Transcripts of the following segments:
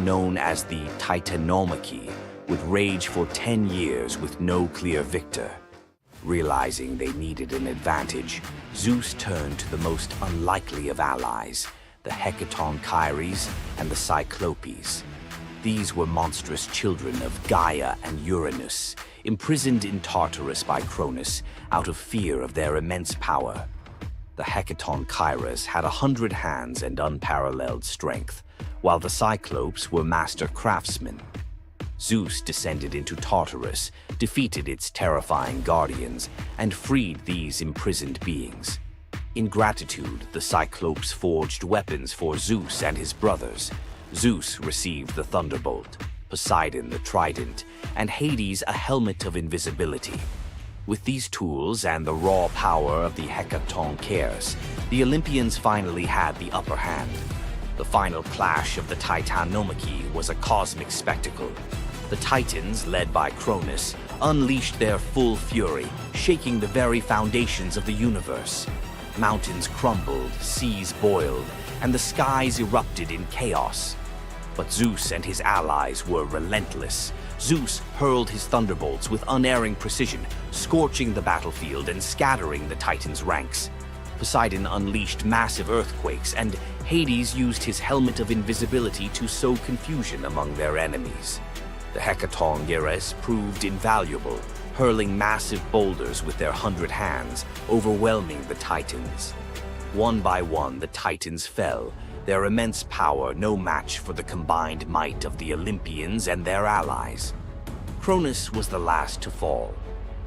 known as the Titanomachy, would rage for 10 years with no clear victor. Realizing they needed an advantage, Zeus turned to the most unlikely of allies, the Hecatonchires and the Cyclopes. These were monstrous children of Gaia and Uranus, imprisoned in Tartarus by Cronus out of fear of their immense power. The Hecatonchires had 100 hands and unparalleled strength, while the Cyclopes were master craftsmen. Zeus descended into Tartarus, defeated its terrifying guardians, and freed these imprisoned beings. In gratitude, the Cyclopes forged weapons for Zeus and his brothers. Zeus received the thunderbolt, Poseidon the trident, and Hades a helmet of invisibility. With these tools and the raw power of the Hecatonchires, the Olympians finally had the upper hand. The final clash of the Titanomachy was a cosmic spectacle. The Titans, led by Cronus, unleashed their full fury, shaking the very foundations of the universe. Mountains crumbled, seas boiled, and the skies erupted in chaos. But Zeus and his allies were relentless. Zeus hurled his thunderbolts with unerring precision, scorching the battlefield and scattering the Titans' ranks. Poseidon unleashed massive earthquakes, and Hades used his helmet of invisibility to sow confusion among their enemies. The Hecatonchires proved invaluable, hurling massive boulders with their 100 hands, overwhelming the Titans. One by one, the Titans fell, their immense power no match for the combined might of the Olympians and their allies. Cronus was the last to fall.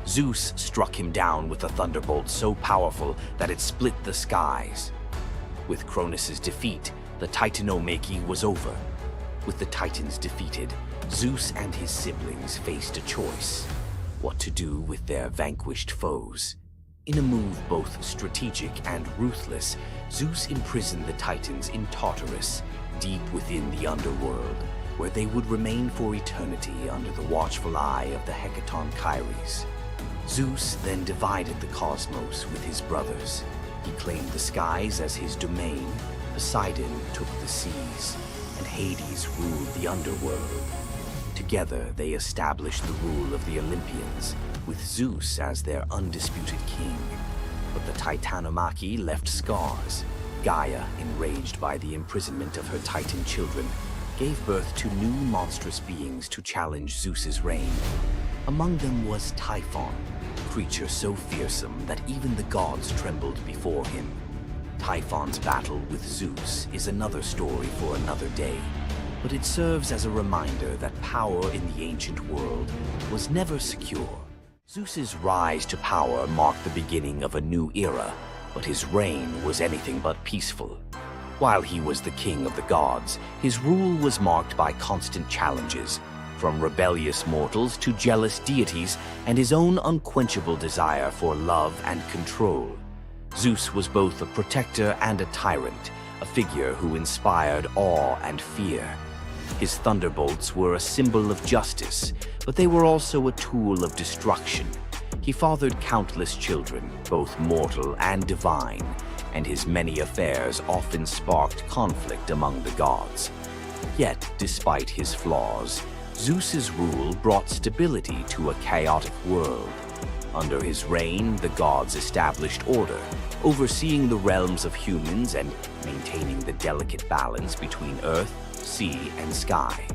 Zeus struck him down with a thunderbolt so powerful that it split the skies. With Cronus's defeat, the Titanomachy was over. With the Titans defeated, Zeus and his siblings faced a choice: what to do with their vanquished foes. In a move both strategic and ruthless, Zeus imprisoned the Titans in Tartarus, deep within the underworld, where they would remain for eternity under the watchful eye of the Hecatonchires. Zeus then divided the cosmos with his brothers. He claimed the skies as his domain, Poseidon took the seas, and Hades ruled the underworld. Together, they established the rule of the Olympians, with Zeus as their undisputed king. But the Titanomachy left scars. Gaia, enraged by the imprisonment of her Titan children, gave birth to new monstrous beings to challenge Zeus's reign. Among them was Typhon, a creature so fearsome that even the gods trembled before him. Typhon's battle with Zeus is another story for another day, but it serves as a reminder that power in the ancient world was never secure. Zeus's rise to power marked the beginning of a new era, but his reign was anything but peaceful. While he was the king of the gods, his rule was marked by constant challenges, from rebellious mortals to jealous deities and his own unquenchable desire for love and control. Zeus was both a protector and a tyrant, a figure who inspired awe and fear. His thunderbolts were a symbol of justice, but they were also a tool of destruction. He fathered countless children, both mortal and divine, and his many affairs often sparked conflict among the gods. Yet, despite his flaws, Zeus's rule brought stability to a chaotic world. Under his reign, the gods established order, overseeing the realms of humans and maintaining the delicate balance between earth, sea, and sky.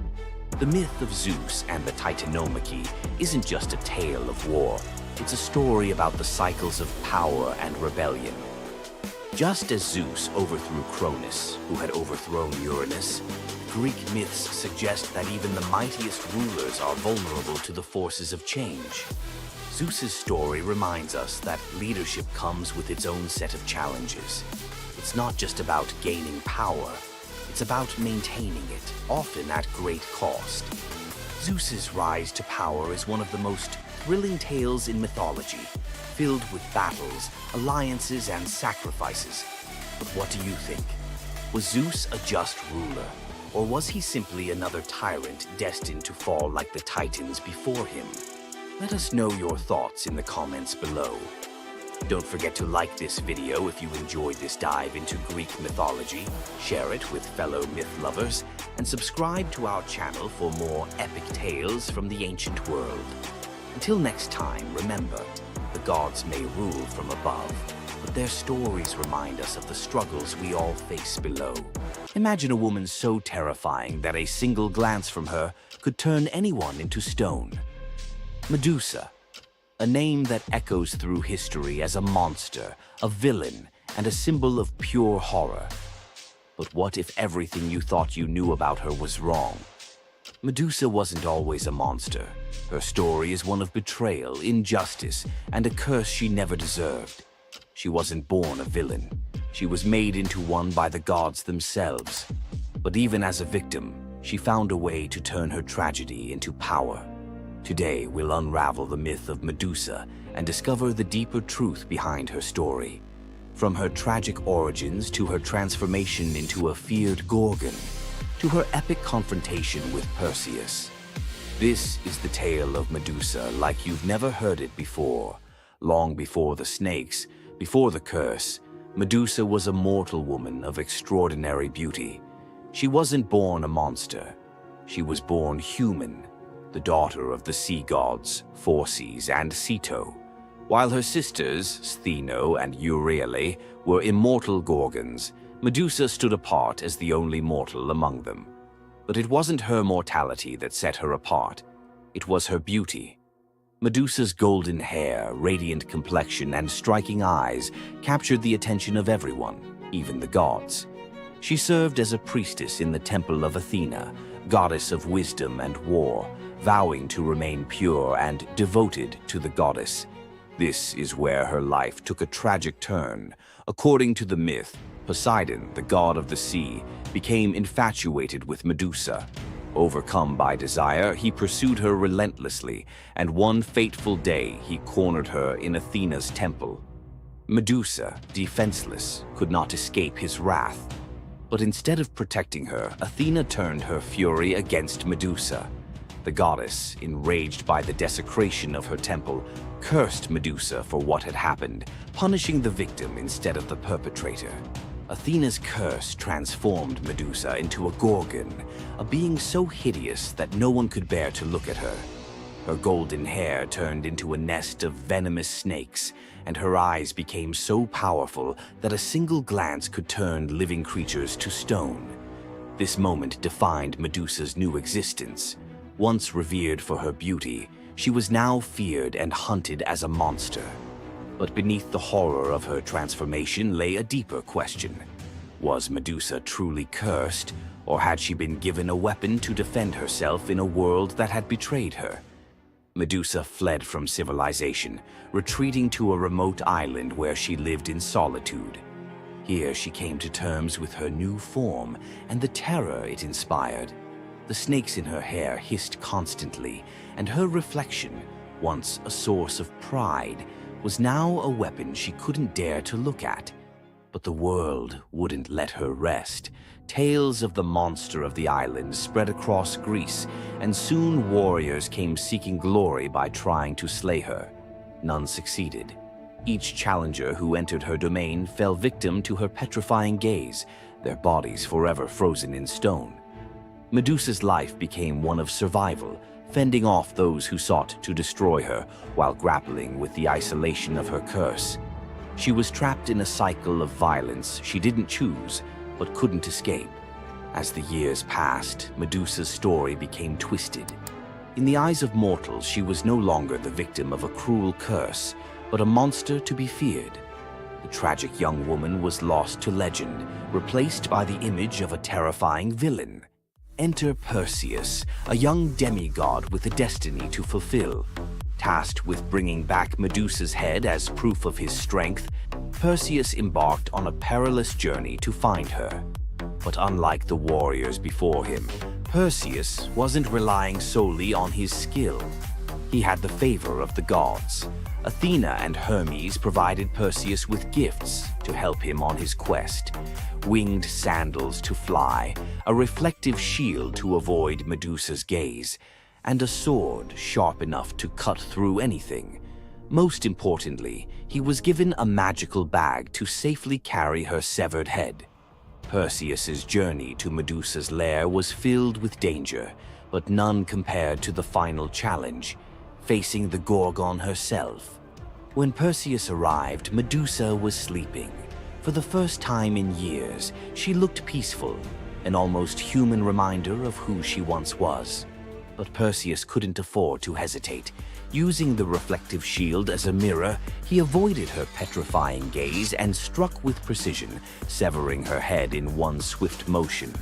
The myth of Zeus and the Titanomachy isn't just a tale of war. It's a story about the cycles of power and rebellion. Just as Zeus overthrew Cronus, who had overthrown Uranus, Greek myths suggest that even the mightiest rulers are vulnerable to the forces of change. Zeus's story reminds us that leadership comes with its own set of challenges. It's not just about gaining power, it's about maintaining it, often at great cost. Zeus's rise to power is one of the most thrilling tales in mythology, filled with battles, alliances, and sacrifices. But what do you think? Was Zeus a just ruler, or was he simply another tyrant destined to fall like the Titans before him? Let us know your thoughts in the comments below. Don't forget to like this video if you enjoyed this dive into Greek mythology, share it with fellow myth lovers, and subscribe to our channel for more epic tales from the ancient world. Until next time, remember, the gods may rule from above, but their stories remind us of the struggles we all face below. Imagine a woman so terrifying that a single glance from her could turn anyone into stone. Medusa, a name that echoes through history as a monster, a villain, and a symbol of pure horror. But what if everything you thought you knew about her was wrong? Medusa wasn't always a monster. Her story is one of betrayal, injustice, and a curse she never deserved. She wasn't born a villain. She was made into one by the gods themselves. But even as a victim, she found a way to turn her tragedy into power. Today, we'll unravel the myth of Medusa and discover the deeper truth behind her story. From her tragic origins to her transformation into a feared Gorgon, to her epic confrontation with Perseus. This is the tale of Medusa like you've never heard it before. Long before the snakes, before the curse, Medusa was a mortal woman of extraordinary beauty. She wasn't born a monster. She was born human, the daughter of the sea gods, Phorcys and Ceto, while her sisters, Stheno and Euryale, were immortal Gorgons. Medusa stood apart as the only mortal among them. But it wasn't her mortality that set her apart. It was her beauty. Medusa's golden hair, radiant complexion, and striking eyes captured the attention of everyone, even the gods. She served as a priestess in the temple of Athena, goddess of wisdom and war, vowing to remain pure and devoted to the goddess. This is where her life took a tragic turn. According to the myth, Poseidon, the god of the sea, became infatuated with Medusa. Overcome by desire, he pursued her relentlessly, and one fateful day he cornered her in Athena's temple. Medusa, defenseless, could not escape his wrath. But instead of protecting her, Athena turned her fury against Medusa. The goddess, enraged by the desecration of her temple, cursed Medusa for what had happened, punishing the victim instead of the perpetrator. Athena's curse transformed Medusa into a Gorgon, a being so hideous that no one could bear to look at her. Her golden hair turned into a nest of venomous snakes, and her eyes became so powerful that a single glance could turn living creatures to stone. This moment defined Medusa's new existence. Once revered for her beauty, she was now feared and hunted as a monster. But beneath the horror of her transformation lay a deeper question. Was Medusa truly cursed, or had she been given a weapon to defend herself in a world that had betrayed her? Medusa fled from civilization, retreating to a remote island where she lived in solitude. Here she came to terms with her new form and the terror it inspired. The snakes in her hair hissed constantly, and her reflection, once a source of pride, was now a weapon she couldn't dare to look at. But the world wouldn't let her rest. Tales of the monster of the island spread across Greece, and soon warriors came seeking glory by trying to slay her. None succeeded. Each challenger who entered her domain fell victim to her petrifying gaze, their bodies forever frozen in stone. Medusa's life became one of survival, fending off those who sought to destroy her while grappling with the isolation of her curse. She was trapped in a cycle of violence she didn't choose, but couldn't escape. As the years passed, Medusa's story became twisted. In the eyes of mortals, she was no longer the victim of a cruel curse, but a monster to be feared. The tragic young woman was lost to legend, replaced by the image of a terrifying villain. Enter Perseus, a young demigod with a destiny to fulfill. Tasked with bringing back Medusa's head as proof of his strength, Perseus embarked on a perilous journey to find her. But unlike the warriors before him, Perseus wasn't relying solely on his skill. He had the favor of the gods. Athena and Hermes provided Perseus with gifts to help him on his quest. Winged sandals to fly, a reflective shield to avoid Medusa's gaze, and a sword sharp enough to cut through anything. Most importantly, he was given a magical bag to safely carry her severed head. Perseus's journey to Medusa's lair was filled with danger, but none compared to the final challenge, facing the Gorgon herself. When Perseus arrived, Medusa was sleeping. For the first time in years, she looked peaceful, an almost human reminder of who she once was. But Perseus couldn't afford to hesitate. Using the reflective shield as a mirror, he avoided her petrifying gaze and struck with precision, severing her head in one swift motion.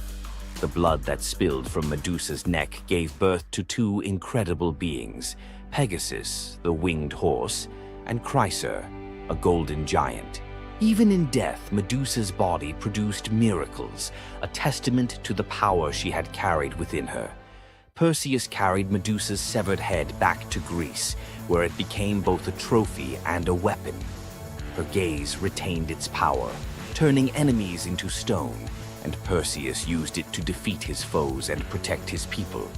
The blood that spilled from Medusa's neck gave birth to two incredible beings, Pegasus, the winged horse, and Chryser, a golden giant. Even in death, Medusa's body produced miracles, a testament to the power she had carried within her. Perseus carried Medusa's severed head back to Greece, where it became both a trophy and a weapon. Her gaze retained its power, turning enemies into stone, and Perseus used it to defeat his foes and protect his people.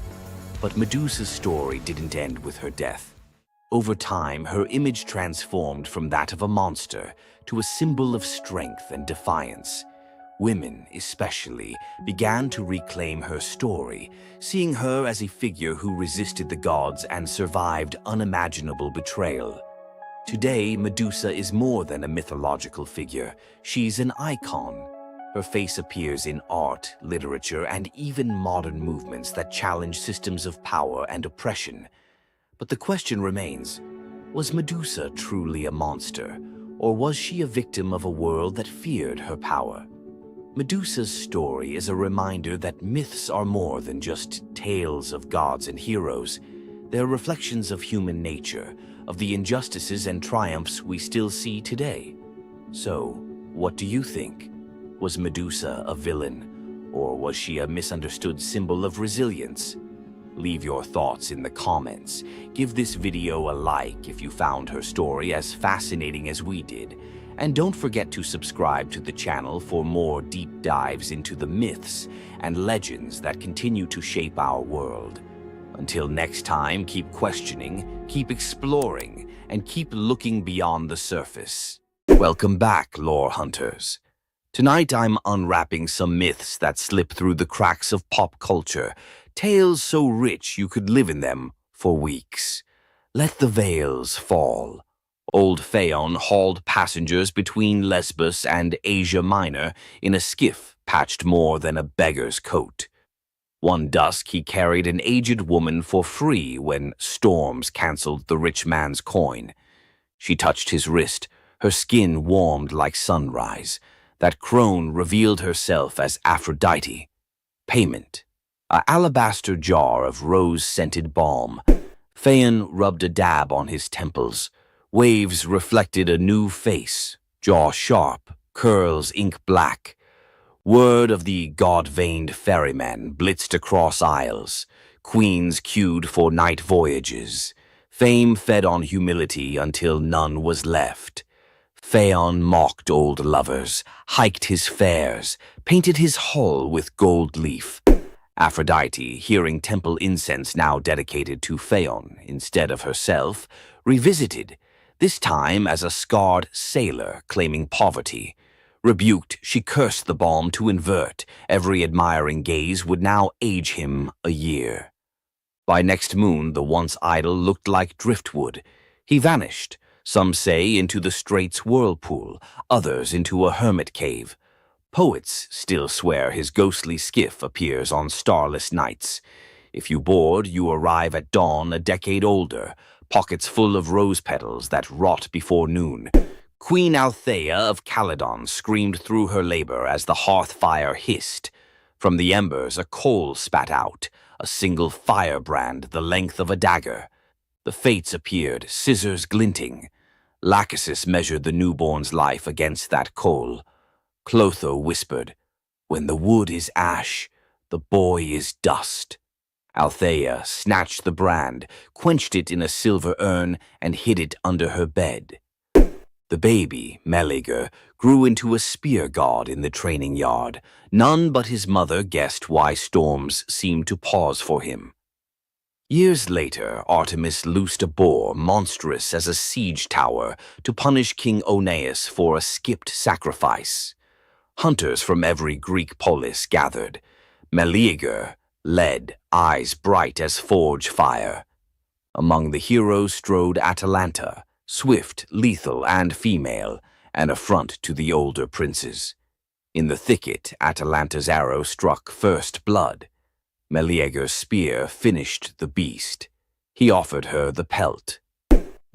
But Medusa's story didn't end with her death. Over time, her image transformed from that of a monster to a symbol of strength and defiance. Women, especially, began to reclaim her story, seeing her as a figure who resisted the gods and survived unimaginable betrayal. Today, Medusa is more than a mythological figure. She's an icon. Her face appears in art, literature, and even modern movements that challenge systems of power and oppression. But the question remains, was Medusa truly a monster, or was she a victim of a world that feared her power? Medusa's story is a reminder that myths are more than just tales of gods and heroes. They're reflections of human nature, of the injustices and triumphs we still see today. So, what do you think? Was Medusa a villain, or was she a misunderstood symbol of resilience? Leave your thoughts in the comments. Give this video a like if you found her story as fascinating as we did. And don't forget to subscribe to the channel for more deep dives into the myths and legends that continue to shape our world. Until next time, keep questioning, keep exploring, and keep looking beyond the surface. Welcome back, lore hunters. Tonight I'm unwrapping some myths that slip through the cracks of pop culture, tales so rich you could live in them for weeks. Let the veils fall. Old Phaon hauled passengers between Lesbos and Asia Minor in a skiff patched more than a beggar's coat. One dusk he carried an aged woman for free when storms cancelled the rich man's coin. She touched his wrist, her skin warmed like sunrise. That crone revealed herself as Aphrodite. Payment: an alabaster jar of rose-scented balm. Phaon rubbed a dab on his temples. Waves reflected a new face, jaw sharp, curls ink black. Word of the god-veined ferryman blitzed across isles. Queens queued for night voyages. Fame fed on humility until none was left. Phaon mocked old lovers, hiked his fares, painted his hull with gold leaf. Aphrodite, hearing temple incense now dedicated to Phaon instead of herself, revisited, this time as a scarred sailor claiming poverty. Rebuked, she cursed the balm to invert. Every admiring gaze would now age him a year. By next moon, the once idol looked like driftwood. He vanished, some say into the strait's whirlpool, others into a hermit cave. Poets still swear his ghostly skiff appears on starless nights. If you board, you arrive at dawn a decade older, pockets full of rose petals that rot before noon. Queen Althea of Calydon screamed through her labor as the hearth fire hissed. From the embers a coal spat out, a single firebrand the length of a dagger. The fates appeared, scissors glinting. Lachesis measured the newborn's life against that coal. Clotho whispered, "When the wood is ash, the boy is dust." Althea snatched the brand, quenched it in a silver urn, and hid it under her bed. The baby, Meleager, grew into a spear god in the training yard. None but his mother guessed why storms seemed to pause for him. Years later, Artemis loosed a boar monstrous as a siege tower to punish King Oeneus for a skipped sacrifice. Hunters from every Greek polis gathered. Meleager led, eyes bright as forge fire. Among the heroes strode Atalanta, swift, lethal, and female, an affront to the older princes. In the thicket, Atalanta's arrow struck first blood. Meleager's spear finished the beast. He offered her the pelt.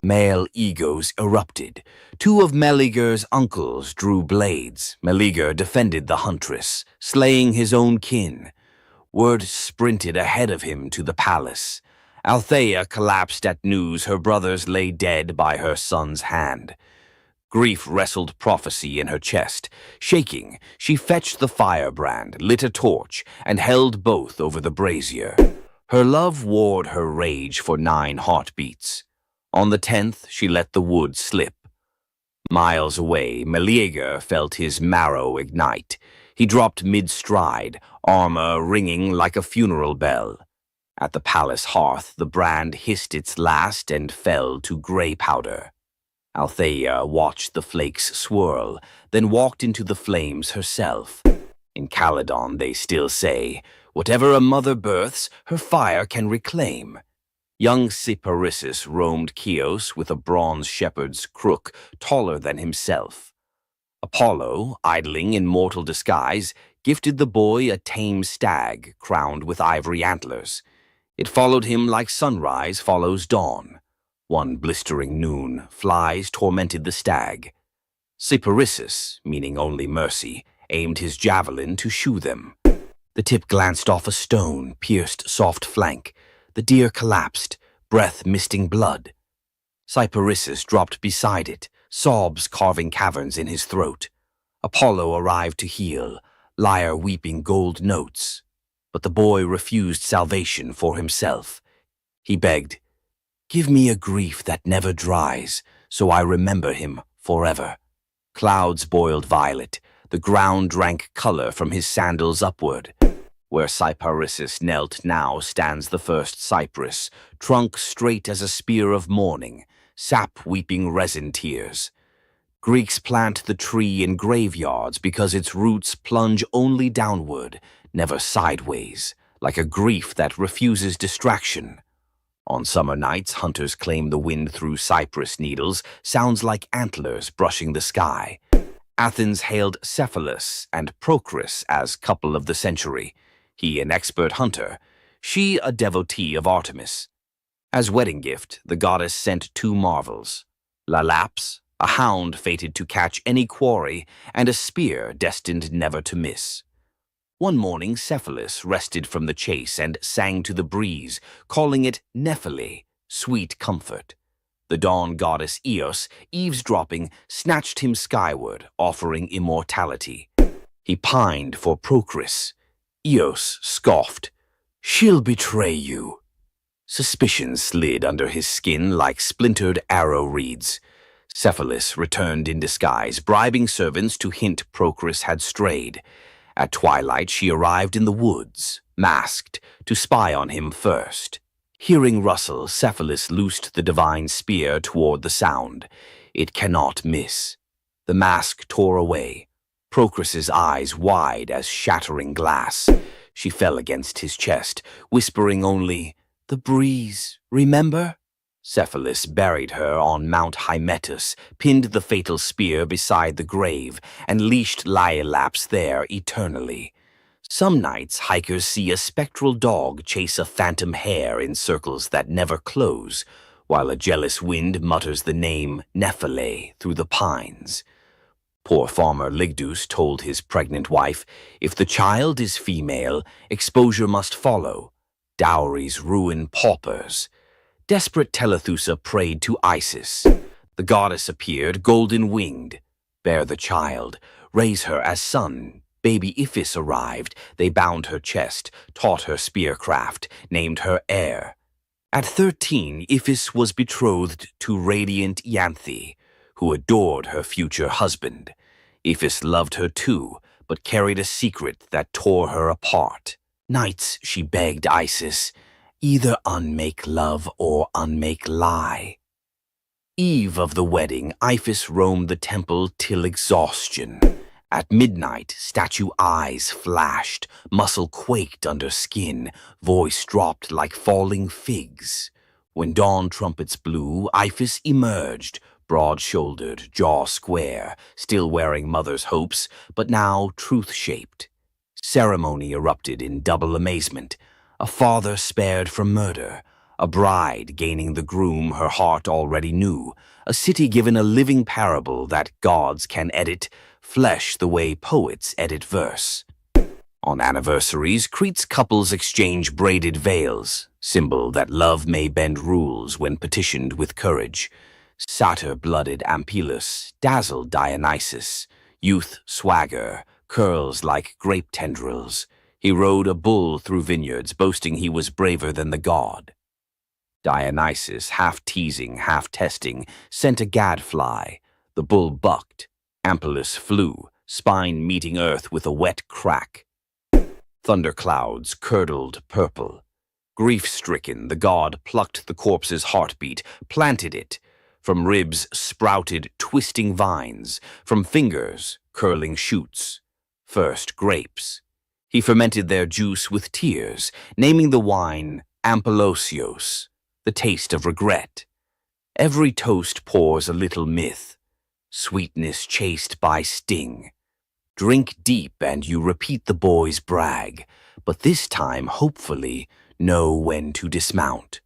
Male egos erupted. Two of Meleager's uncles drew blades. Meleager defended the huntress, slaying his own kin. Word sprinted ahead of him to the palace. Althea collapsed at news her brothers lay dead by her son's hand. Grief wrestled prophecy in her chest. Shaking, she fetched the firebrand, lit a torch, and held both over the brazier. Her love warred her rage for 9 heartbeats. On the 10th, she let the wood slip. Miles away, Meleager felt his marrow ignite. He dropped mid-stride, armor ringing like a funeral bell. At the palace hearth, the brand hissed its last and fell to gray powder. Althea watched the flakes swirl, then walked into the flames herself. In Calydon, they still say, whatever a mother births, her fire can reclaim. Young Cyparissus roamed Chios with a bronze shepherd's crook taller than himself. Apollo, idling in mortal disguise, gifted the boy a tame stag crowned with ivory antlers. It followed him like sunrise follows dawn. One blistering noon, flies tormented the stag. Cyparissus, meaning only mercy, aimed his javelin to shoe them. The tip glanced off a stone, pierced soft flank. The deer collapsed, breath misting blood. Cyparissus dropped beside it, sobs carving caverns in his throat. Apollo arrived to heal, lyre weeping gold notes. But the boy refused salvation for himself. He begged, "Give me a grief that never dries, so I remember him forever." Clouds boiled violet, the ground drank color from his sandals upward. Where Cyparissus knelt now stands the first cypress, trunk straight as a spear of mourning, sap weeping resin tears. Greeks plant the tree in graveyards because its roots plunge only downward, never sideways, like a grief that refuses distraction. On summer nights, hunters claim the wind through cypress needles sounds like antlers brushing the sky. Athens hailed Cephalus and Procris as couple of the century. He an expert hunter, she a devotee of Artemis. As wedding gift, the goddess sent 2 marvels, Lalaps, a hound fated to catch any quarry, and a spear destined never to miss. One morning, Cephalus rested from the chase and sang to the breeze, calling it Nephele, sweet comfort. The dawn goddess Eos, eavesdropping, snatched him skyward, offering immortality. He pined for Procris. Eos scoffed, "She'll betray you." Suspicion slid under his skin like splintered arrow reeds. Cephalus returned in disguise, bribing servants to hint Procris had strayed. At twilight, she arrived in the woods, masked, to spy on him first. Hearing rustle, Cephalus loosed the divine spear toward the sound. It cannot miss. The mask tore away, Procris's eyes wide as shattering glass. She fell against his chest, whispering only, "The breeze, remember?" Cephalus buried her on Mount Hymettus, pinned the fatal spear beside the grave, and leashed Laiolaps there eternally. Some nights, hikers see a spectral dog chase a phantom hare in circles that never close, while a jealous wind mutters the name Nephele through the pines. Poor farmer Ligdus told his pregnant wife, if the child is female, exposure must follow. Dowries ruin paupers. Desperate Telethusa prayed to Isis. The goddess appeared, golden-winged. Bear the child, raise her as son. Baby Iphis arrived. They bound her chest, taught her spearcraft, named her heir. At 13, Iphis was betrothed to radiant Ianthe, who adored her future husband. Iphis loved her too, but carried a secret that tore her apart. Nights she begged Isis, Either unmake love or unmake lie. Eve of the wedding, Iphis roamed the temple till exhaustion. At midnight, statue eyes flashed, muscle quaked under skin, voice dropped like falling figs. When dawn trumpets blew, Iphis emerged, broad-shouldered, jaw square, still wearing mother's hopes, but now truth-shaped. Ceremony erupted in double amazement. A father spared from murder, a bride gaining the groom her heart already knew, a city given a living parable that gods can edit flesh the way poets edit verse. On anniversaries, Crete's couples exchange braided veils, symbol that love may bend rules when petitioned with courage. Satyr-blooded Ampelus dazzled Dionysus, youth swagger, curls like grape tendrils. He rode a bull through vineyards, boasting he was braver than the god. Dionysus, half teasing, half testing, sent a gadfly. The bull bucked. Ampelus flew, spine meeting earth with a wet crack. Thunderclouds curdled purple. Grief-stricken, the god plucked the corpse's heartbeat, planted it. From ribs sprouted twisting vines, from fingers curling shoots. First grapes. He fermented their juice with tears, naming the wine Ampelosios, the taste of regret. Every toast pours a little myth, sweetness chased by sting. Drink deep and you repeat the boy's brag, but this time, hopefully, know when to dismount.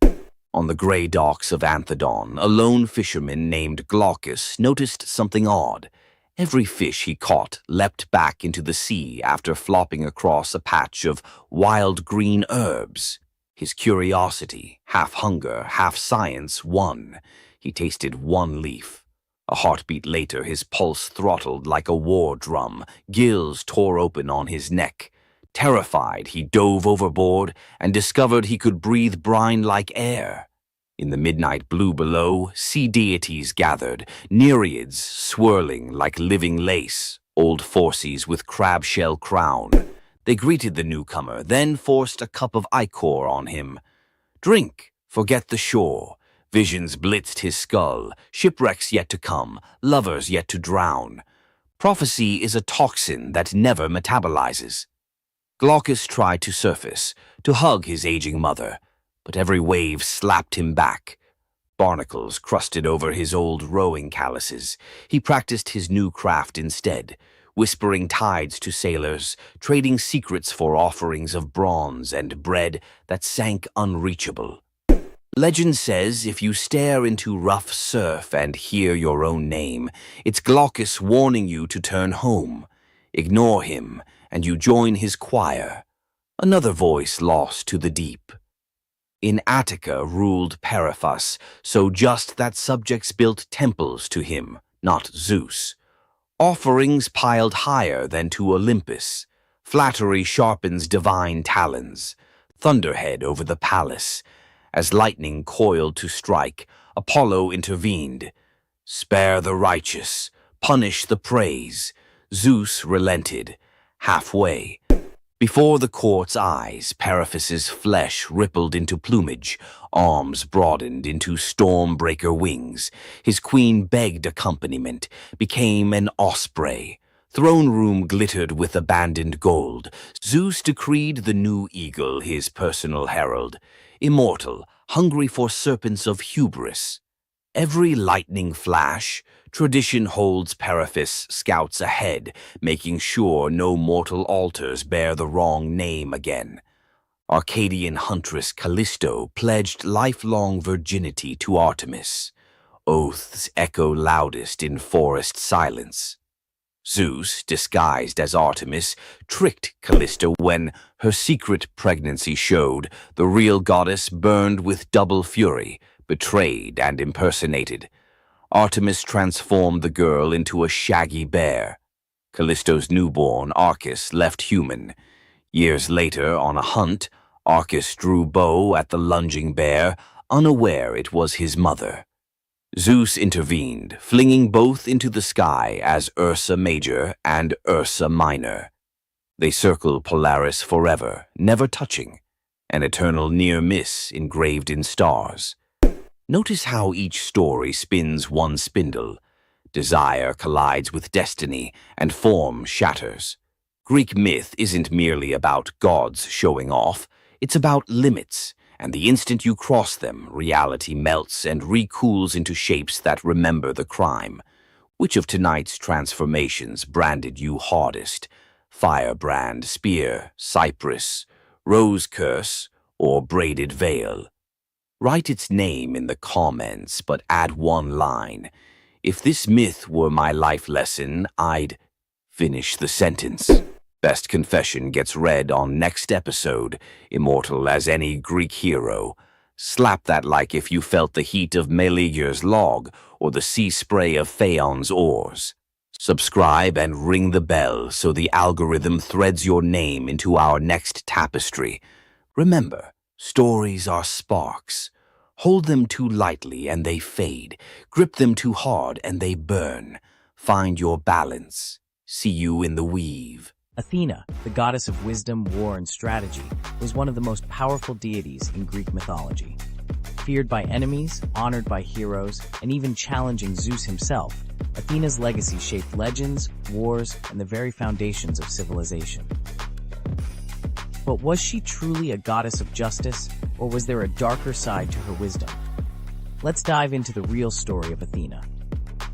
On the gray docks of Anthedon, a lone fisherman named Glaucus noticed something odd. Every fish he caught leapt back into the sea after flopping across a patch of wild green herbs. His curiosity, half hunger, half science, won. He tasted one leaf. A heartbeat later, his pulse throttled like a war drum. Gills tore open on his neck. Terrified, he dove overboard and discovered he could breathe brine like air. In the midnight blue below, sea deities gathered, nereids swirling like living lace, old Phorcys with crab-shell crown. They greeted the newcomer, then forced a cup of ichor on him. Drink, forget the shore. Visions blitzed his skull, shipwrecks yet to come, lovers yet to drown. Prophecy is a toxin that never metabolizes. Glaucus tried to surface, to hug his aging mother, but every wave slapped him back. Barnacles crusted over his old rowing calluses. He practiced his new craft instead, whispering tides to sailors, trading secrets for offerings of bronze and bread that sank unreachable. Legend says if you stare into rough surf and hear your own name, it's Glaucus warning you to turn home. Ignore him, and you join his choir, another voice lost to the deep. In Attica ruled Periphas, so just that subjects built temples to him, not Zeus. Offerings piled higher than to Olympus. Flattery sharpens divine talons. Thunderhead over the palace. As lightning coiled to strike, Apollo intervened. Spare the righteous, punish the praise. Zeus relented, halfway. Before the court's eyes, Periphas's flesh rippled into plumage, arms broadened into storm-breaker wings. His queen begged accompaniment, became an osprey. Throne room glittered with abandoned gold. Zeus decreed the new eagle his personal herald. Immortal, hungry for serpents of hubris. Every lightning flash, tradition holds Periphas scouts ahead, making sure no mortal altars bear the wrong name again. Arcadian huntress Callisto pledged lifelong virginity to Artemis. Oaths echo loudest in forest silence. Zeus, disguised as Artemis, tricked Callisto when her secret pregnancy showed. The real goddess burned with double fury, betrayed and impersonated. Artemis transformed the girl into a shaggy bear. Callisto's newborn, Arcas, left human. Years later, on a hunt, Arcas drew bow at the lunging bear, unaware it was his mother. Zeus intervened, flinging both into the sky as Ursa Major and Ursa Minor. They circle Polaris forever, never touching. an eternal near miss engraved in stars. Notice how each story spins one spindle. Desire collides with destiny, and form shatters. Greek myth isn't merely about gods showing off, it's about limits, and the instant you cross them, reality melts and recools into shapes that remember the crime. Which of tonight's transformations branded you hardest? Firebrand, spear, cypress, rose curse, or braided veil? Write its name in the comments, but add one line. If this myth were my life lesson, I'd finish the sentence. Best confession gets read on next episode, immortal as any Greek hero. Slap that like if you felt the heat of Meleager's log or the sea spray of Phaon's oars. Subscribe and ring the bell so the algorithm threads your name into our next tapestry. Remember, stories are sparks. Hold them too lightly and they fade. Grip them too hard and they burn. Find your balance. See you in the weave. Athena, the goddess of wisdom, war, and strategy, was one of the most powerful deities in Greek mythology. Feared by enemies, honored by heroes, and even challenging Zeus himself, Athena's legacy shaped legends, wars, and the very foundations of civilization. But was she truly a goddess of justice, or was there a darker side to her wisdom? Let's dive into the real story of Athena.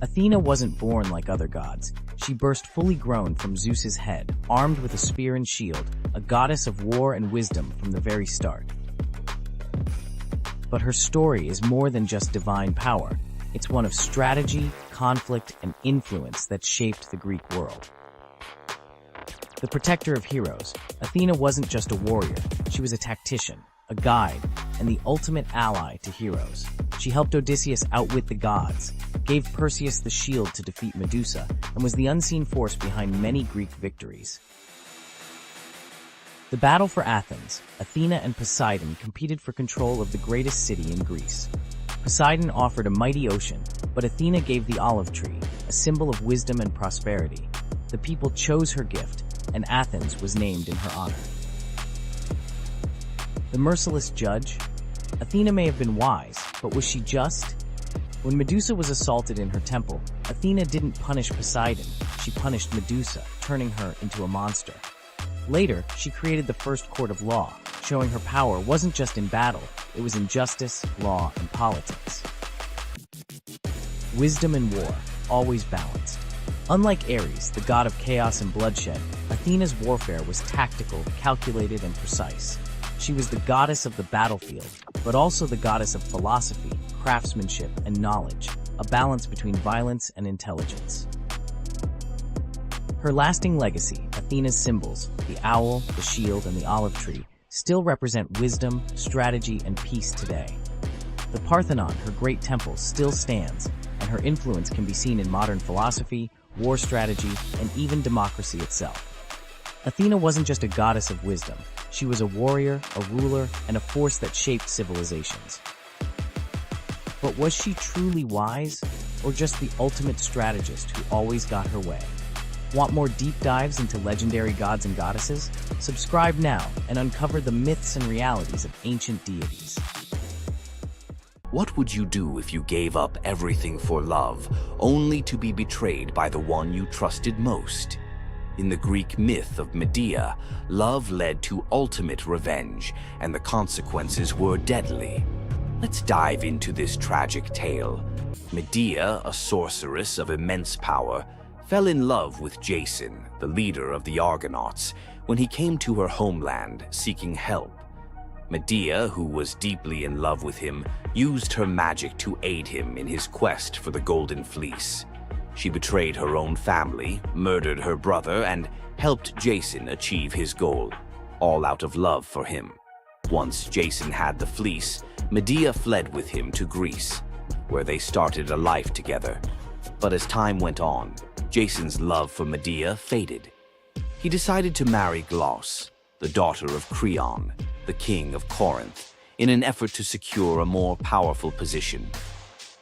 Athena wasn't born like other gods. She burst fully grown from Zeus's head, armed with a spear and shield, a goddess of war and wisdom from the very start. But her story is more than just divine power. It's one of strategy, conflict, and influence that shaped the Greek world. The protector of heroes, Athena wasn't just a warrior. She was a tactician, a guide, and the ultimate ally to heroes. She helped Odysseus outwit the gods, gave Perseus the shield to defeat Medusa, and was the unseen force behind many Greek victories. The battle for Athens, Athena and Poseidon competed for control of the greatest city in Greece. Poseidon offered a mighty ocean, but Athena gave the olive tree, a symbol of wisdom and prosperity. The people chose her gift, and Athens was named in her honor. The merciless judge? Athena may have been wise, but was she just? When Medusa was assaulted in her temple, Athena didn't punish Poseidon, she punished Medusa, turning her into a monster. Later, she created the first court of law, showing her power wasn't just in battle, it was in justice, law, and politics. Wisdom and war, always balanced. Unlike Ares, the god of chaos and bloodshed, Athena's warfare was tactical, calculated, and precise. She was the goddess of the battlefield, but also the goddess of philosophy, craftsmanship, and knowledge, a balance between violence and intelligence. Her lasting legacy, Athena's symbols, the owl, the shield, and the olive tree, still represent wisdom, strategy, and peace today. The Parthenon, her great temple, still stands, and her influence can be seen in modern philosophy, war strategy, and even democracy itself. Athena wasn't just a goddess of wisdom. She was a warrior, a ruler, and a force that shaped civilizations. But was she truly wise, or just the ultimate strategist who always got her way? Want more deep dives into legendary gods and goddesses? Subscribe now and uncover the myths and realities of ancient deities. What would you do if you gave up everything for love, only to be betrayed by the one you trusted most? In the Greek myth of Medea, love led to ultimate revenge, and the consequences were deadly. Let's dive into this tragic tale. Medea, a sorceress of immense power, fell in love with Jason, the leader of the Argonauts, when he came to her homeland seeking help. Medea, who was deeply in love with him, used her magic to aid him in his quest for the Golden Fleece. She betrayed her own family, murdered her brother, and helped Jason achieve his goal, all out of love for him. Once Jason had the fleece, Medea fled with him to Greece, where they started a life together. But as time went on, Jason's love for Medea faded. He decided to marry Glauce, the daughter of Creon, the king of Corinth, in an effort to secure a more powerful position.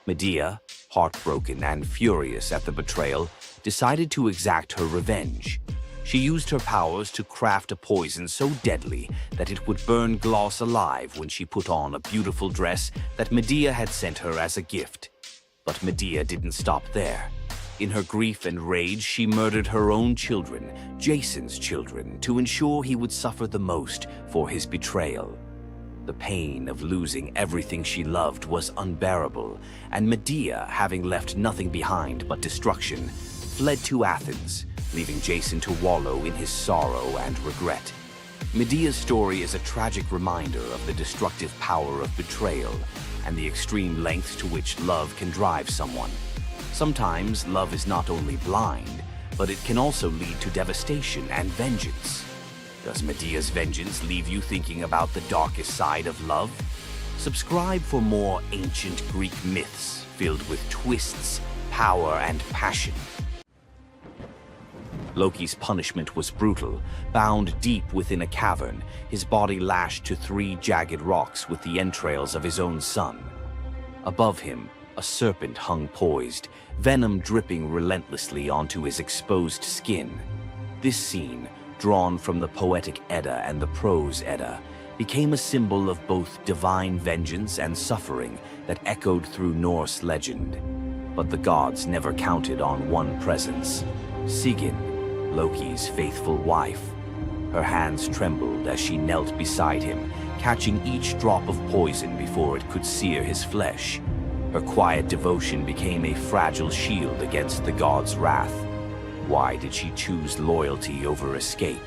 Medea, heartbroken and furious at the betrayal, decided to exact her revenge. She used her powers to craft a poison so deadly that it would burn Gloss alive when she put on a beautiful dress that Medea had sent her as a gift. But Medea didn't stop there. In her grief and rage, she murdered her own children, Jason's children, to ensure he would suffer the most for his betrayal. The pain of losing everything she loved was unbearable, and Medea, having left nothing behind but destruction, fled to Athens, leaving Jason to wallow in his sorrow and regret. Medea's story is a tragic reminder of the destructive power of betrayal and the extreme lengths to which love can drive someone. Sometimes love is not only blind, but it can also lead to devastation and vengeance. Does Medea's vengeance leave you thinking about the darkest side of love? Subscribe for more ancient Greek myths filled with twists, power, and passion. Loki's punishment was brutal. Bound deep within a cavern, his body lashed to 3 jagged rocks with the entrails of his own son. Above him, a serpent hung poised, venom dripping relentlessly onto his exposed skin. This scene, drawn from the poetic Edda and the prose Edda, became a symbol of both divine vengeance and suffering that echoed through Norse legend. But the gods never counted on one presence: Sigyn, Loki's faithful wife. Her hands trembled as she knelt beside him, catching each drop of poison before it could sear his flesh. Her quiet devotion became a fragile shield against the god's wrath. Why did she choose loyalty over escape?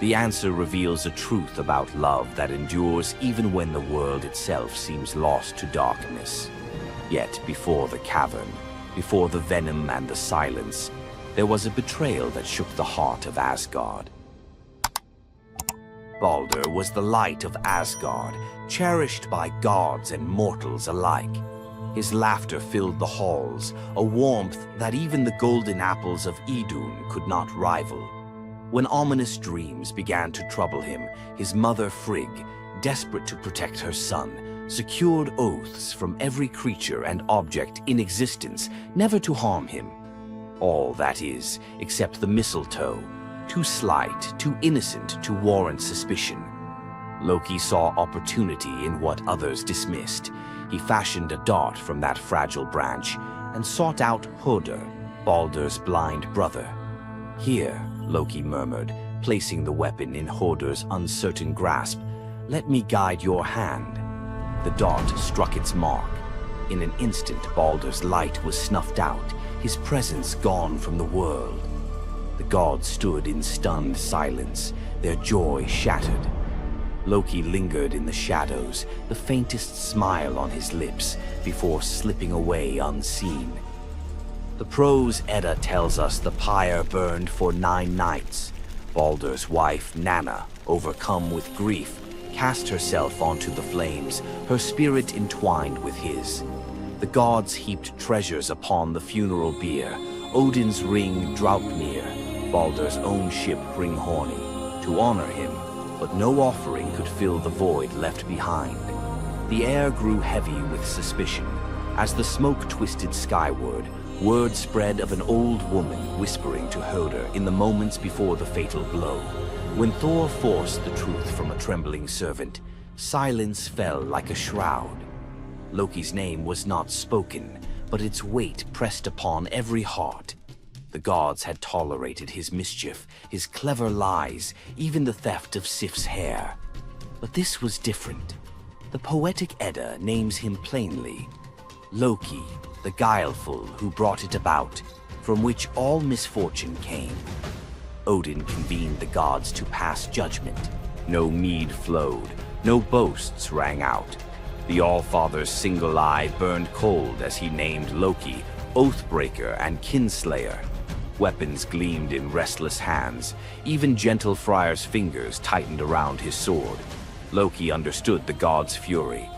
The answer reveals a truth about love that endures even when the world itself seems lost to darkness. Yet before the cavern, before the venom and the silence, there was a betrayal that shook the heart of Asgard. Baldur was the light of Asgard, cherished by gods and mortals alike. His laughter filled the halls, a warmth that even the golden apples of Idun could not rival. When ominous dreams began to trouble him, his mother Frigg, desperate to protect her son, secured oaths from every creature and object in existence never to harm him. All, that is, except the mistletoe, too slight, too innocent to warrant suspicion. Loki saw opportunity in what others dismissed. He fashioned a dart from that fragile branch and sought out Hoder, Baldur's blind brother. "Here," Loki murmured, placing the weapon in Hoder's uncertain grasp, "let me guide your hand." The dart struck its mark. In an instant, Baldur's light was snuffed out, his presence gone from the world. The gods stood in stunned silence, their joy shattered. Loki lingered in the shadows, the faintest smile on his lips, before slipping away unseen. The prose Edda tells us the pyre burned for 9 nights. Baldur's wife, Nanna, overcome with grief, cast herself onto the flames, her spirit entwined with his. The gods heaped treasures upon the funeral bier, Odin's ring Draupnir, Baldur's own ship Hringhorni, to honor him, but no offering could fill the void left behind. The air grew heavy with suspicion. As the smoke twisted skyward, word spread of an old woman whispering to Hoder in the moments before the fatal blow. When Thor forced the truth from a trembling servant, silence fell like a shroud. Loki's name was not spoken, but its weight pressed upon every heart. The gods had tolerated his mischief, his clever lies, even the theft of Sif's hair. But this was different. The poetic Edda names him plainly: Loki, the guileful who brought it about, from which all misfortune came. Odin convened the gods to pass judgment. No mead flowed, no boasts rang out. The All-Father's single eye burned cold as he named Loki Oathbreaker and Kinslayer. Weapons gleamed in restless hands. Even gentle Friar's fingers tightened around his sword. Loki understood the god's fury.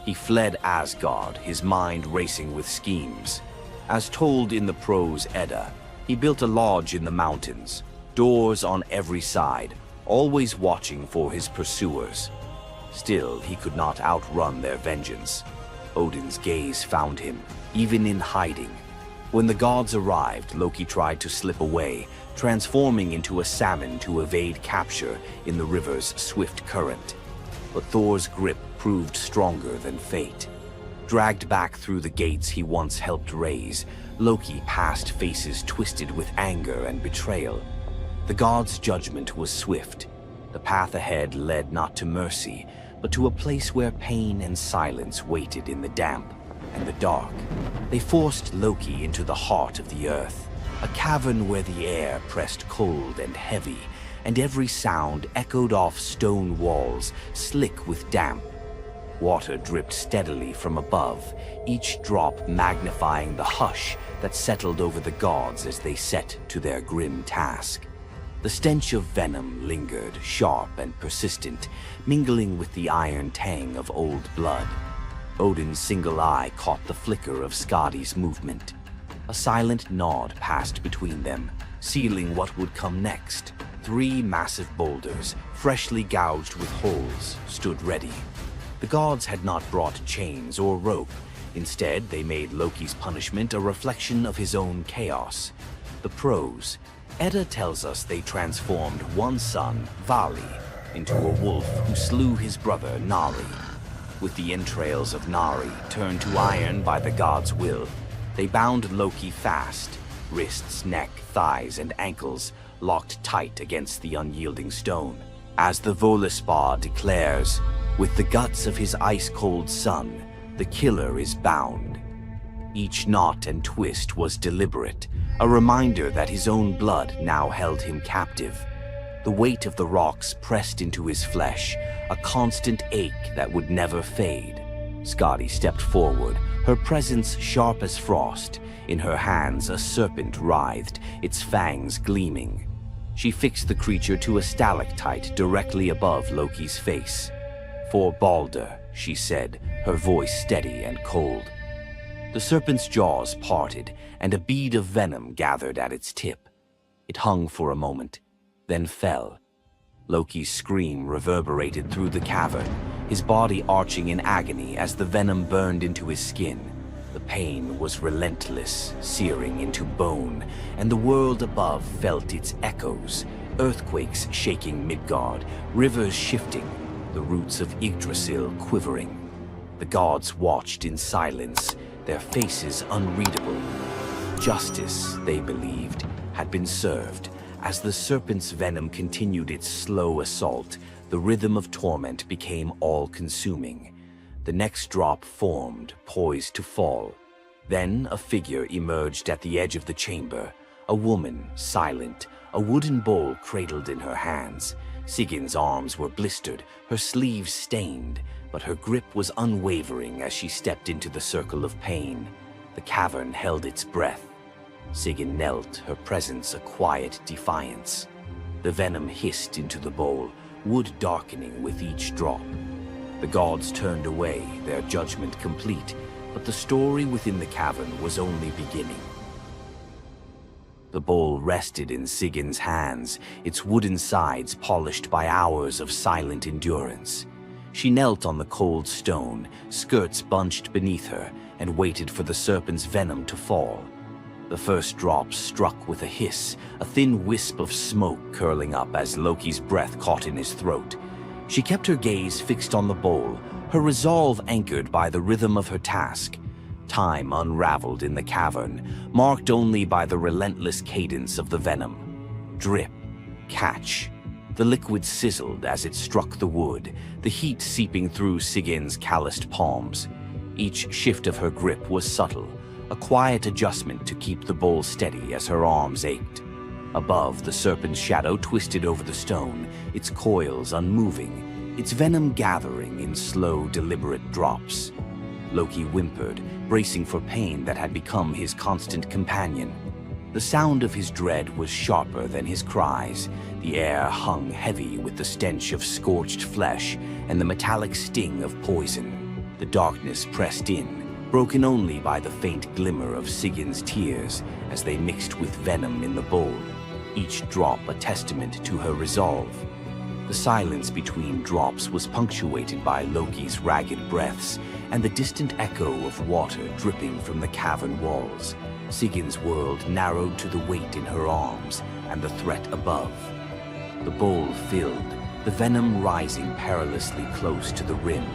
He fled Asgard, his mind racing with schemes. As told in the prose Edda, he built a lodge in the mountains, doors on every side, always watching for his pursuers. Still, he could not outrun their vengeance. Odin's gaze found him, even in hiding. When the gods arrived, Loki tried to slip away, transforming into a salmon to evade capture in the river's swift current. But Thor's grip proved stronger than fate. Dragged back through the gates he once helped raise, Loki passed faces twisted with anger and betrayal. The gods' judgment was swift. The path ahead led not to mercy, but to a place where pain and silence waited in the damp and the dark. They forced Loki into the heart of the earth, a cavern where the air pressed cold and heavy, and every sound echoed off stone walls, slick with damp. Water dripped steadily from above, each drop magnifying the hush that settled over the gods as they set to their grim task. The stench of venom lingered, sharp and persistent, mingling with the iron tang of old blood. Odin's single eye caught the flicker of Skadi's movement. A silent nod passed between them, sealing what would come next. 3 massive boulders, freshly gouged with holes, stood ready. The gods had not brought chains or rope. Instead, they made Loki's punishment a reflection of his own chaos. The prose. Edda tells us they transformed one son, Vali, into a wolf who slew his brother, Nari. With the entrails of Nari turned to iron by the gods' will, they bound Loki fast, wrists, neck, thighs, and ankles locked tight against the unyielding stone. As the Völuspá declares, with the guts of his ice-cold son, the killer is bound. Each knot and twist was deliberate, a reminder that his own blood now held him captive. The weight of the rocks pressed into his flesh, a constant ache that would never fade. Skadi stepped forward, her presence sharp as frost. In her hands, a serpent writhed, its fangs gleaming. She fixed the creature to a stalactite directly above Loki's face. "For Balder," she said, her voice steady and cold. The serpent's jaws parted, and a bead of venom gathered at its tip. It hung for a moment, then fell. Loki's scream reverberated through the cavern, his body arching in agony as the venom burned into his skin. The pain was relentless, searing into bone, and the world above felt its echoes, earthquakes shaking Midgard, rivers shifting, the roots of Yggdrasil quivering. The gods watched in silence, their faces unreadable. Justice, they believed, had been served. As the serpent's venom continued its slow assault, the rhythm of torment became all-consuming. The next drop formed, poised to fall. Then a figure emerged at the edge of the chamber, a woman, silent, a wooden bowl cradled in her hands. Sigin's arms were blistered, her sleeves stained, but her grip was unwavering as she stepped into the circle of pain. The cavern held its breath. Sigyn knelt, her presence a quiet defiance. The venom hissed into the bowl, wood darkening with each drop. The gods turned away, their judgment complete, but the story within the cavern was only beginning. The bowl rested in Sigyn's hands, its wooden sides polished by hours of silent endurance. She knelt on the cold stone, skirts bunched beneath her, and waited for the serpent's venom to fall. The first drop struck with a hiss, a thin wisp of smoke curling up as Loki's breath caught in his throat. She kept her gaze fixed on the bowl, her resolve anchored by the rhythm of her task. Time unraveled in the cavern, marked only by the relentless cadence of the venom. Drip, catch. The liquid sizzled as it struck the wood, the heat seeping through Sigyn's calloused palms. Each shift of her grip was subtle, a quiet adjustment to keep the bowl steady as her arms ached. Above, the serpent's shadow twisted over the stone, its coils unmoving, its venom gathering in slow, deliberate drops. Loki whimpered, bracing for pain that had become his constant companion. The sound of his dread was sharper than his cries. The air hung heavy with the stench of scorched flesh and the metallic sting of poison. The darkness pressed in, broken only by the faint glimmer of Sigyn's tears as they mixed with venom in the bowl, each drop a testament to her resolve. The silence between drops was punctuated by Loki's ragged breaths and the distant echo of water dripping from the cavern walls. Sigin's world narrowed to the weight in her arms and the threat above. The bowl filled, the venom rising perilously close to the rim.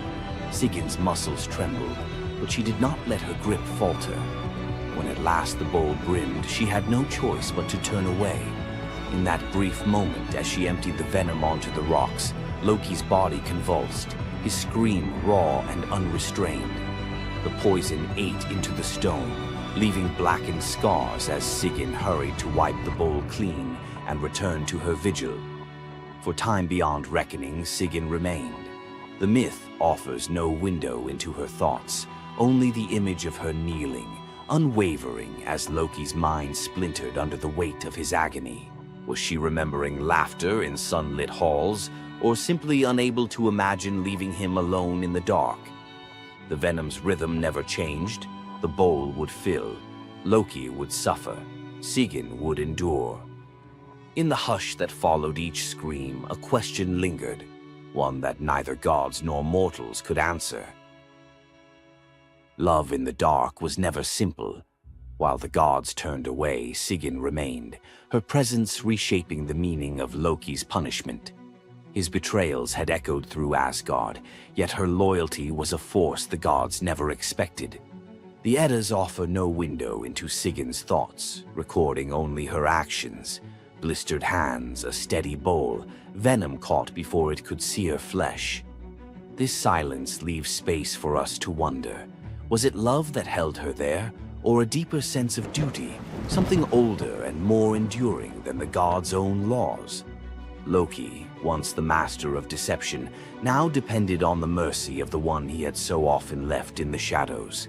Sigin's muscles trembled, but she did not let her grip falter. When at last the bowl brimmed, she had no choice but to turn away. In that brief moment, as she emptied the venom onto the rocks, Loki's body convulsed, his scream raw and unrestrained. The poison ate into the stone, leaving blackened scars as Sigyn hurried to wipe the bowl clean and return to her vigil. For time beyond reckoning, Sigyn remained. The myth offers no window into her thoughts, only the image of her kneeling, unwavering as Loki's mind splintered under the weight of his agony. Was she remembering laughter in sunlit halls, or simply unable to imagine leaving him alone in the dark? The venom's rhythm never changed. The bowl would fill. Loki would suffer. Sigyn would endure. In the hush that followed each scream, a question lingered, one that neither gods nor mortals could answer. Love in the dark was never simple. While the gods turned away, Sigyn remained, her presence reshaping the meaning of Loki's punishment. His betrayals had echoed through Asgard, yet her loyalty was a force the gods never expected. The Eddas offer no window into Sigyn's thoughts, recording only her actions. Blistered hands, a steady bowl, venom caught before it could sear flesh. This silence leaves space for us to wonder. Was it love that held her there, or a deeper sense of duty, something older and more enduring than the gods' own laws? Loki, once the master of deception, now depended on the mercy of the one he had so often left in the shadows.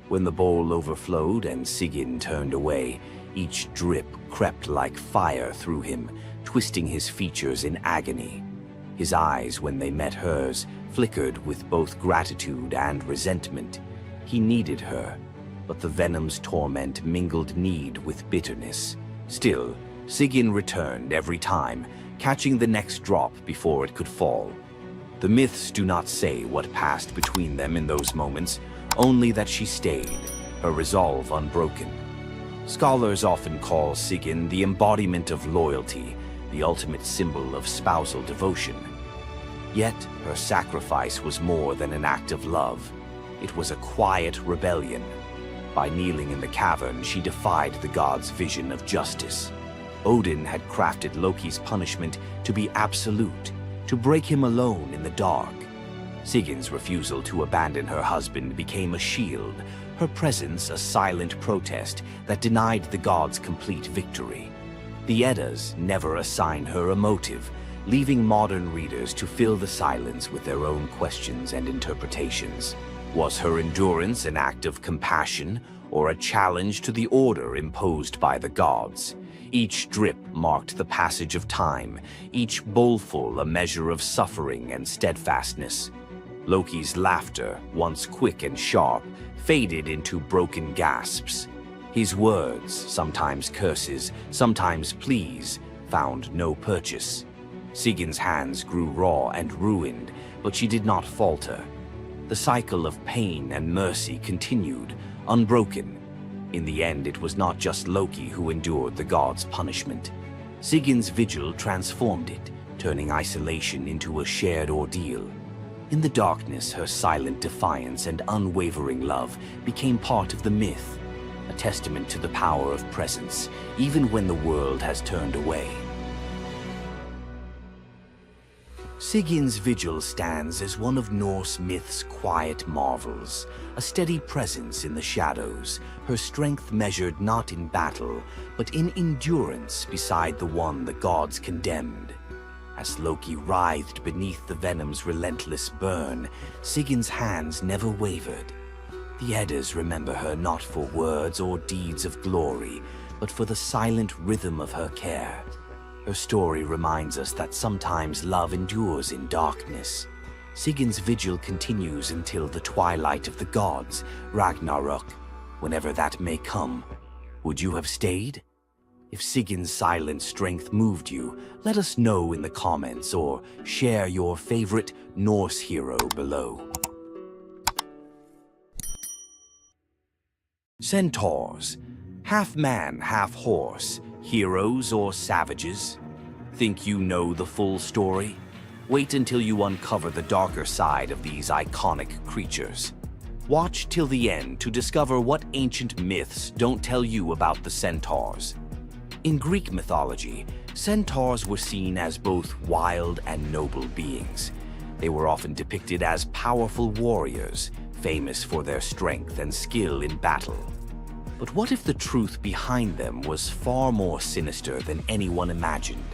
When the bowl overflowed and Sigyn turned away, each drip crept like fire through him, twisting his features in agony. His eyes, when they met hers, flickered with both gratitude and resentment. He needed her, but the venom's torment mingled need with bitterness. Still, Sigyn returned every time, catching the next drop before it could fall. The myths do not say what passed between them in those moments, only that she stayed, her resolve unbroken. Scholars often call Sigyn the embodiment of loyalty, the ultimate symbol of spousal devotion. Yet, her sacrifice was more than an act of love. It was a quiet rebellion. By kneeling in the cavern, she defied the gods' vision of justice. Odin had crafted Loki's punishment to be absolute, to break him alone in the dark. Sigyn's refusal to abandon her husband became a shield, her presence a silent protest that denied the gods complete victory. The Eddas never assign her a motive, leaving modern readers to fill the silence with their own questions and interpretations. Was her endurance an act of compassion, or a challenge to the order imposed by the gods? Each drip marked the passage of time, each bowlful a measure of suffering and steadfastness. Loki's laughter, once quick and sharp, faded into broken gasps. His words, sometimes curses, sometimes pleas, found no purchase. Sigyn's hands grew raw and ruined, but she did not falter. The cycle of pain and mercy continued, unbroken. In the end, it was not just Loki who endured the gods' punishment. Sigyn's vigil transformed it, turning isolation into a shared ordeal. In the darkness, her silent defiance and unwavering love became part of the myth, a testament to the power of presence, even when the world has turned away. Sigyn's vigil stands as one of Norse myth's quiet marvels, a steady presence in the shadows, her strength measured not in battle, but in endurance beside the one the gods condemned. As Loki writhed beneath the venom's relentless burn, Sigyn's hands never wavered. The Eddas remember her not for words or deeds of glory, but for the silent rhythm of her care. Her story reminds us that sometimes love endures in darkness. Sigyn's vigil continues until the twilight of the gods, Ragnarok, whenever that may come. Would you have stayed? If Sigyn's silent strength moved you, let us know in the comments or share your favorite Norse hero below. Centaurs. Half man, half horse, heroes or savages? Think you know the full story? Wait until you uncover the darker side of these iconic creatures. Watch till the end to discover what ancient myths don't tell you about the Centaurs. In Greek mythology, Centaurs were seen as both wild and noble beings. They were often depicted as powerful warriors, famous for their strength and skill in battle. But what if the truth behind them was far more sinister than anyone imagined?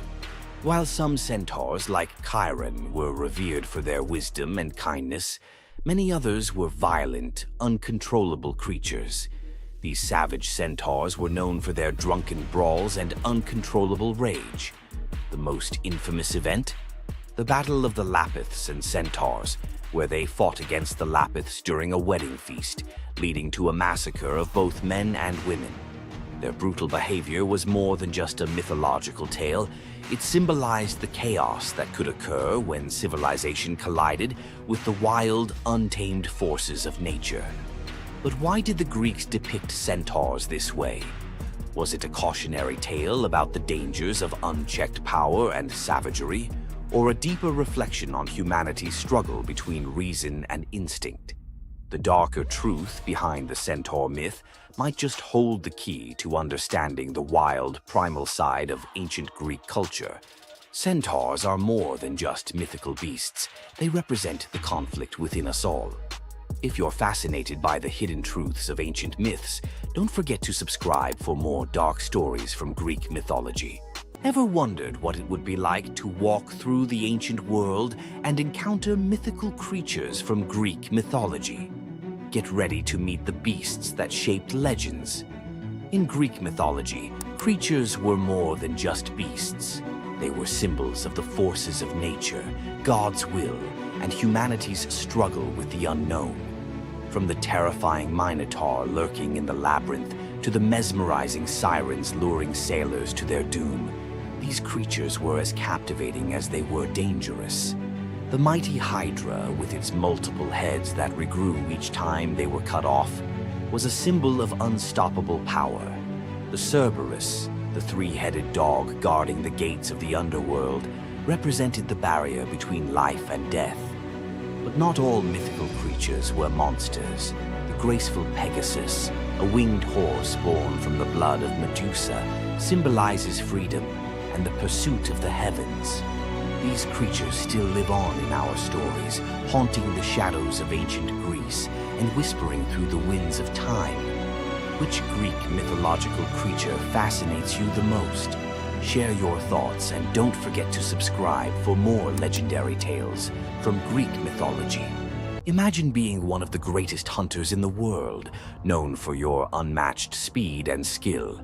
While some centaurs, like Chiron, were revered for their wisdom and kindness, many others were violent, uncontrollable creatures. These savage centaurs were known for their drunken brawls and uncontrollable rage. The most infamous event? The Battle of the Lapiths and Centaurs, where they fought against the Lapiths during a wedding feast, leading to a massacre of both men and women. Their brutal behavior was more than just a mythological tale. It symbolized the chaos that could occur when civilization collided with the wild, untamed forces of nature. But why did the Greeks depict centaurs this way? Was it a cautionary tale about the dangers of unchecked power and savagery, or a deeper reflection on humanity's struggle between reason and instinct? The darker truth behind the centaur myth might just hold the key to understanding the wild, primal side of ancient Greek culture. Centaurs are more than just mythical beasts. They represent the conflict within us all. If you're fascinated by the hidden truths of ancient myths, don't forget to subscribe for more dark stories from Greek mythology. Ever wondered what it would be like to walk through the ancient world and encounter mythical creatures from Greek mythology? Get ready to meet the beasts that shaped legends. In Greek mythology, creatures were more than just beasts. They were symbols of the forces of nature, God's will, and humanity's struggle with the unknown. From the terrifying Minotaur lurking in the labyrinth to the mesmerizing sirens luring sailors to their doom, these creatures were as captivating as they were dangerous. The mighty Hydra, with its multiple heads that regrew each time they were cut off, was a symbol of unstoppable power. The Cerberus, the three-headed dog guarding the gates of the underworld, represented the barrier between life and death. But not all mythical creatures were monsters. The graceful Pegasus, a winged horse born from the blood of Medusa, symbolizes freedom and the pursuit of the heavens. These creatures still live on in our stories, haunting the shadows of ancient Greece and whispering through the winds of time. Which Greek mythological creature fascinates you the most? Share your thoughts and don't forget to subscribe for more legendary tales from Greek mythology. Imagine being one of the greatest hunters in the world, known for your unmatched speed and skill.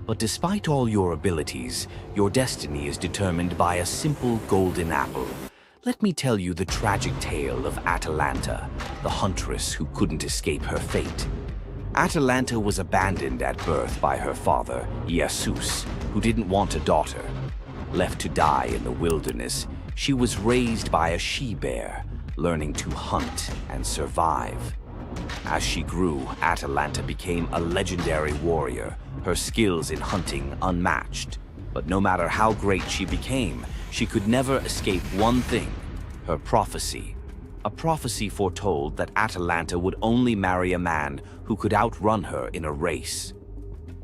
But despite all your abilities, your destiny is determined by a simple golden apple. Let me tell you the tragic tale of Atalanta, the huntress who couldn't escape her fate. Atalanta was abandoned at birth by her father, Zeus, who didn't want a daughter. Left to die in the wilderness, she was raised by a she-bear, learning to hunt and survive. As she grew, Atalanta became a legendary warrior, her skills in hunting unmatched. But no matter how great she became, she could never escape one thing: her prophecy. A prophecy foretold that Atalanta would only marry a man who could outrun her in a race.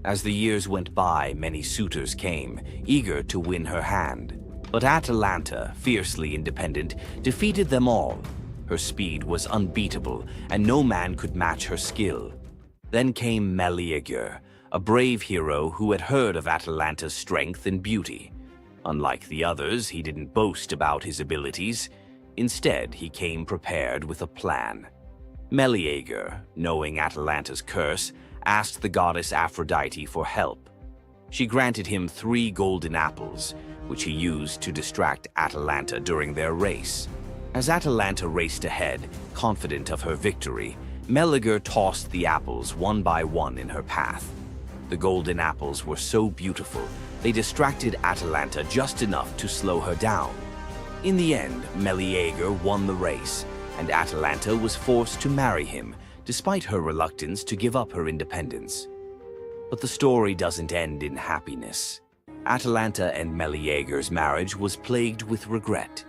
As the years went by, many suitors came, eager to win her hand. But Atalanta, fiercely independent, defeated them all. Her speed was unbeatable, and no man could match her skill. Then came Medea, a brave hero who had heard of Atalanta's strength and beauty. Unlike the others, he didn't boast about his abilities. Instead, he came prepared with a plan. Medea, knowing Atalanta's curse, asked the goddess Aphrodite for help. She granted him 3 golden apples, which he used to distract Atalanta during their race. As Atalanta raced ahead, confident of her victory, Medea tossed the apples one by one in her path. The golden apples were so beautiful, they distracted Atalanta just enough to slow her down. In the end, Medea won the race, and Atalanta was forced to marry him, despite her reluctance to give up her independence. But the story doesn't end in happiness. Atalanta and Meleager's marriage was plagued with regret.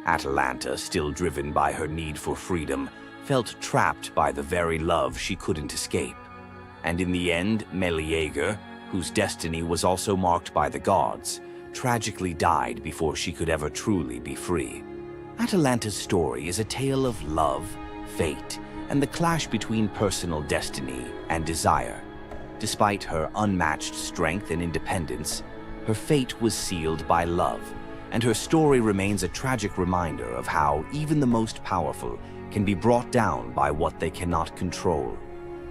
Atalanta, still driven by her need for freedom, felt trapped by the very love she couldn't escape. And in the end, Meleager, whose destiny was also marked by the gods, tragically died before she could ever truly be free. Atalanta's story is a tale of love, fate, and the clash between personal destiny and desire. Despite her unmatched strength and independence, her fate was sealed by love, and her story remains a tragic reminder of how even the most powerful can be brought down by what they cannot control.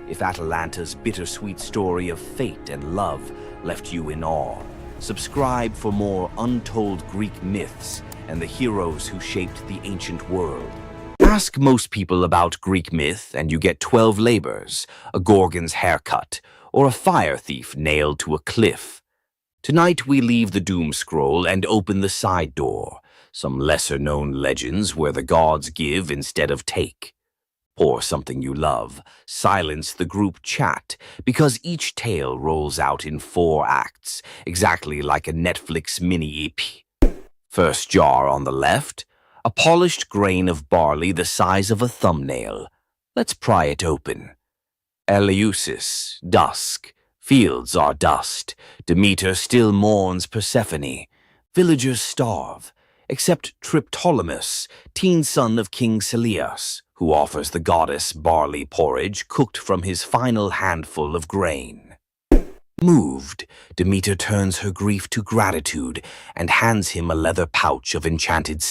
If Atalanta's bittersweet story of fate and love left you in awe, subscribe for more untold Greek myths and the heroes who shaped the ancient world. Ask most people about Greek myth and you get 12 labors, a Gorgon's haircut, or a fire thief nailed to a cliff. Tonight we leave the doom scroll and open the side door, some lesser-known legends where the gods give instead of take. Pour something you love, silence the group chat, because each tale rolls out in 4 acts, exactly like a Netflix mini-EP. First jar on the left, a polished grain of barley the size of a thumbnail. Let's pry it open. Eleusis, dusk. Fields are dust. Demeter still mourns Persephone. Villagers starve, except Triptolemus, teen son of King Celeus, who offers the goddess barley porridge cooked from his final handful of grain. Moved, Demeter turns her grief to gratitude and hands him a leather pouch of enchanted